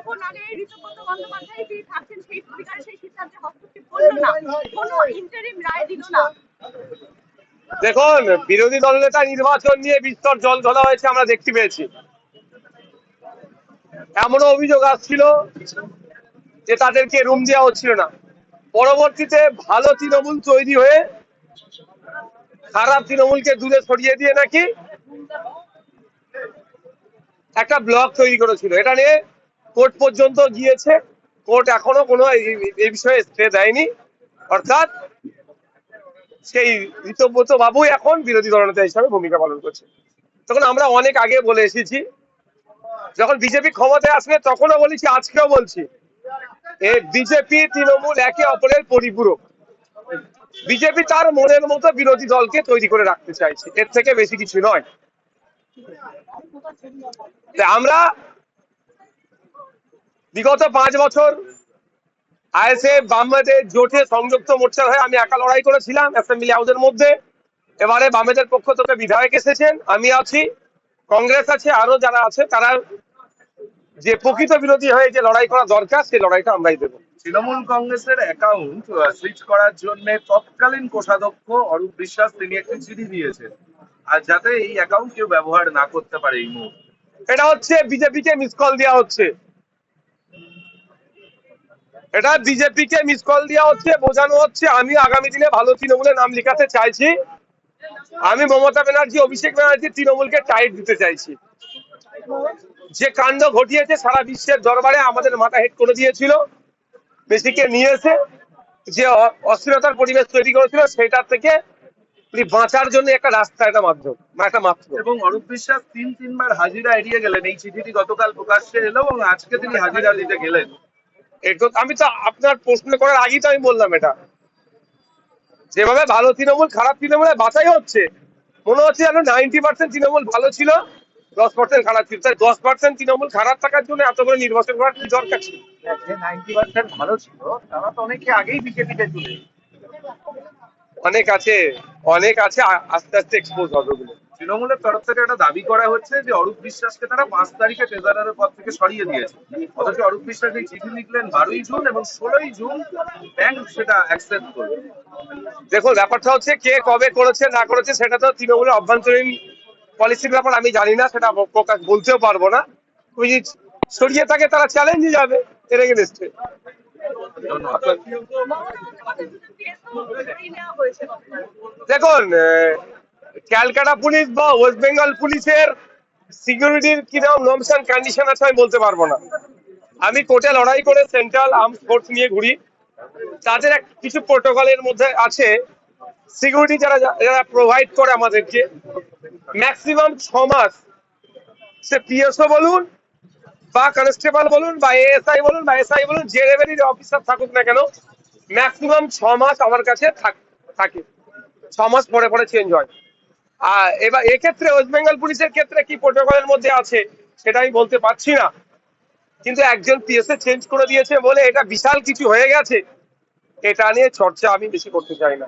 বক্তব্য না নিয়ে ঋতব্রত বন্দ্যোপাধ্যায় তিনি থাকছেন সেই স্পিকারের সেই সিদ্ধান্তে হস্তক্ষেপ করলো না, কোনো ইন্টারিম রায় দিল না। দেখুন, বিরোধী দলনেতা নির্বাচন নিয়ে বিস্তর জল ঢলা হয়েছে আমরা দেখতে পেয়েছি। এমনও অভিযোগ আসছিল যে তাদেরকে রুম দেওয়া হচ্ছিল না। পরবর্তীতে ভালো তৃণমূল তৈরি হয়ে খারাপ তৃণমূলকে দূরে সরিয়ে দিয়ে নাকি একটা ব্লক তৈরি করেছিল। এটা নিয়ে কোর্ট পর্যন্ত গিয়েছে। কোর্ট এখনো কোনো এই বিষয়ে স্টে দেয়নি। অর্থাৎ সেই ঋতব্রত বাবু এখন বিরোধী দলনেতা হিসাবে ভূমিকা পালন করছে। তখন আমরা অনেক আগে বলে এসেছি, যখন বিজেপি ক্ষমতায় আসবে তখনও বলেছি, আজকেও বলছি, বিজেপি তৃণমূল একে অপরের পরিপূরক। বিজেপি তার মনের মতো বিরোধী দলকে তৈরি করে রাখতে চাইছে, এর থেকে বেশি কিছু নয়। আমরা বিগত 5 বছর আইএসএফ বামেদের জোটে সংযুক্ত মোর্চার হয়ে আমি একা লড়াই করেছিলাম অ্যাসেম্বলি হাউসের মধ্যে। এবারে বামেদের পক্ষ থেকে বিধায়ক এসেছেন, আমি আছি, কংগ্রেস আছে, আরো যারা আছে, তারা যে প্রকৃত বিরোধী হয়ে যে লড়াই করা দরকার সেই লড়াইটা আমরাই দেবো। তৃণমূল কংগ্রেসের অ্যাকাউন্ট সুইচ করার জন্য তৎকালীন কোষাধ্যক্ষ অরূপ বিশ্বাস তিনি একটি চিঠি দিয়েছেন, আর যাতে এই অ্যাকাউন্ট কেউ ব্যবহার না করতে পারে। এই মুহূর্তে এটা হচ্ছে বিজেপিকে মিস কল দেওয়া হচ্ছে, এটা বিজেপিকে মিস কল দেওয়া হচ্ছে, বোঝানো হচ্ছে আমি আগামী দিনে ভালো তৃণমূলের নাম লিখাতে চাইছি। আমি মমতা ব্যানার্জি, অভিষেক ব্যানার্জি তৃণমূলকে টাইট দিতে চাইছি। যে কাণ্ড ঘটিয়েছে সারা বিশ্বের দরবারে আমাদের মাথা হেট করে দিয়েছিল, বেশিকে নিয়ে এসে যে অস্থিরতার পরিবেশ তৈরি করেছিল, সেটার থেকে বাঁচার জন্য একটা রাস্তা, একটা মাধ্যম, একটা মাত্র। এবং অরূপ বিশ্বাস 3-3বার হাজিরা এড়িয়ে গেলেন। এই চিঠিটি গতকাল প্রকাশ্যে এলো এবং আজকে তিনি হাজিরা দিতে গেলেন। আমি তো আপনার প্রশ্ন করার আগেই তো আমি বললাম, এটা যেভাবে ভালো তৃণমূল খারাপ তৃণমূলে বাছাই হচ্ছে, মনে হচ্ছে যেন 90% তৃণমূল ভালো ছিল, 10% খারাপ ছিল। তাই 10% তৃণমূল খারাপ থাকার জন্য এত করে নির্বাচন করার কি দরকার ছিল? 90% ভালো ছিল, তারা তো অনেকে আগেই বিজেপিতে চলে। অনেক আছে, অনেক আছে, আস্তে আস্তে এক্সপোজ হবে ওগুলো। তৃণমূলের তরফ থেকে একটা দাবি করা হচ্ছে যে অরূপ বিশ্বাসকে তারা 5 তারিখে ট্রেজারারের পদ থেকে সরিয়ে দিয়েছে। অথচ অরূপ বিশ্বাস এই চিঠি লিখলেন 12ই জুন এবং 16ই জুন ব্যাংক সেটা অ্যাকসেপ্ট করবে। দেখুন, ব্যাপারটা হচ্ছে কে কবে করেছে না করেছে সেটা তো তৃণমূলের অভ্যন্তরীণ পলিসির ব্যাপার, আমি জানি না, সেটা প্রকাশ বলতেও পারবো না। ওই সরিয়ে থাকে তারা চ্যালেঞ্জে যাবে এর এগেইনস্টে। দেখুন, ক্যালকাটা পুলিশ বা ওয়েস্ট বেঙ্গল পুলিশের সিকিউরিটির কিরকম নর্মস এন্ড কন্ডিশন আছে আমি বলতে পারবো না। আমি কোর্টে লড়াই করে সেন্ট্রাল আর্মড ফোর্স নিয়ে ঘুরি, তাদের কিছু প্রোটোকলের মধ্যে আছে। সিকিউরিটি যারা প্রোভাইড করে আমাদেরকে ম্যাক্সিমাম 6 মাস, সে পিএসও বলুন বা কনস্টেবল বলুন বা এএসআই বলুন বা এসআই বলুন, যে লেভেলের অফিসার থাকুক না কেন, ম্যাক্সিমাম 6 মাস আমার কাছে থাকে। 6 মাস পরে পরে চেঞ্জ হয়। আর এবার এক্ষেত্রে ওয়েস্ট বেঙ্গল পুলিশের ক্ষেত্রে কি প্রোটোকলের মধ্যে আছে সেটা আমি বলতে পারছি না, কিন্তু একজন পিএসএ চেঞ্জ করে দিয়েছে বলে এটা বিশাল কিছু হয়ে গেছে, এটা নিয়ে চর্চা আমি বেশি করতে চাই না।